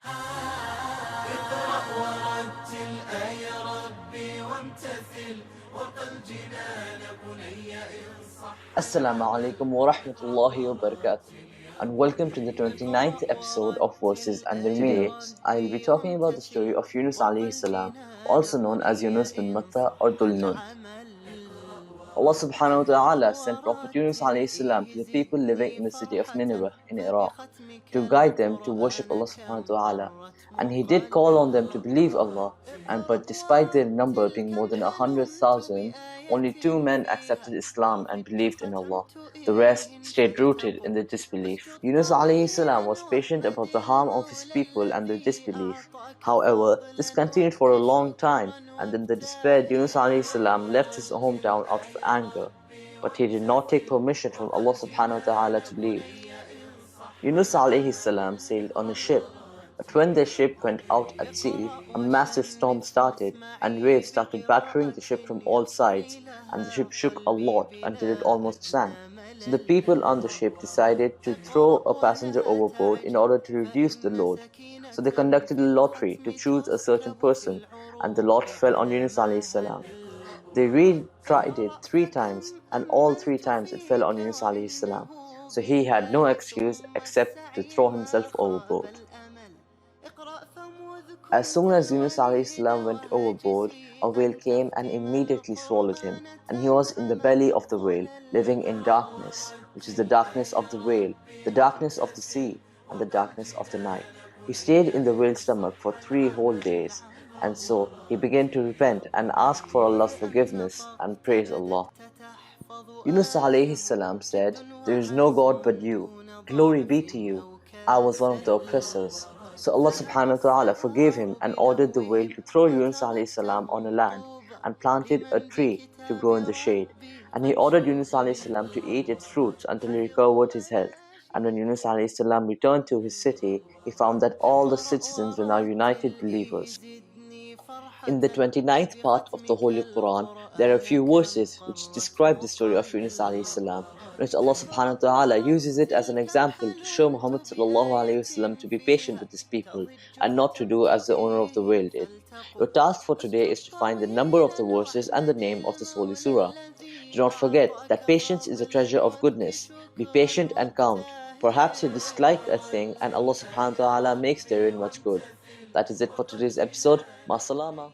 اقرأ ورتل آي ربي وامتثل وقل جنان بني إن صح. Assalamu alaikum wa rahmatullahi wa barakatuh, and welcome to the 29th episode of Verses and Their Meanings. Today, I'll be talking about the story of Yunus alayhi salam, also known as Yunus bin Matta or Dhul Nun. Allah subhanahu wa ta'ala sent Prophet Yunus alayhi salam to the people living in the city of Nineveh in Iraq to guide them to worship Allah subhanahu wa ta'ala. And he did call on them to believe Allah, but despite their number being more than 100,000, only 2 men accepted Islam and believed in Allah. The rest stayed rooted in their disbelief. Yunus alayhi salam was patient about the harm of his people and their disbelief. However, this continued for a long time, and in the despair Yunus alayhi salam left his hometown out of anger. But he did not take permission from Allah subhanahu wa ta'ala to leave. Yunus alayhi salam sailed on a ship, but when the ship went out at sea, a massive storm started, and waves started battering the ship from all sides, and the ship shook a lot until it almost sank. So the people on the ship decided to throw a passenger overboard in order to reduce the load. So they conducted a lottery to choose a certain person, and the lot fell on Yunus alayhi salam. They retried it 3 times, and all 3 times it fell on Yunus alayhi salam. So he had no excuse except to throw himself overboard. As soon as Yunus alayhi salam went overboard, a whale came and immediately swallowed him, and he was in the belly of the whale, living in darkness, which is the darkness of the whale, the darkness of the sea, and the darkness of the night. He stayed in the whale's stomach for 3 whole days, and so he began to repent and ask for Allah's forgiveness and praise Allah. Yunus alayhi salam said, "There is no God but you. Glory be to you. I was one of the oppressors." So Allah subhanahu wa ta'ala forgave him and ordered the whale to throw Yunus alayhi salam on a land and planted a tree to grow in the shade. And he ordered Yunus alayhi salam to eat its fruits until he recovered his health. And when Yunus alayhi salam returned to his city, he found that all the citizens were now united believers. In the 29th part of the Holy Quran, there are a few verses which describe the story of Yunus alayhi salam, in which Allah subhanahu wa ta'ala uses it as an example to show Muhammad sallallahu alayhi wasallam to be patient with his people and not to do as the owner of the whale did. Your task for today is to find the number of the verses and the name of this holy surah. Do not forget that patience is a treasure of goodness. Be patient and count. Perhaps you disliked a thing and Allah subhanahu wa ta'ala makes therein much good. That is it for today's episode. Masalama.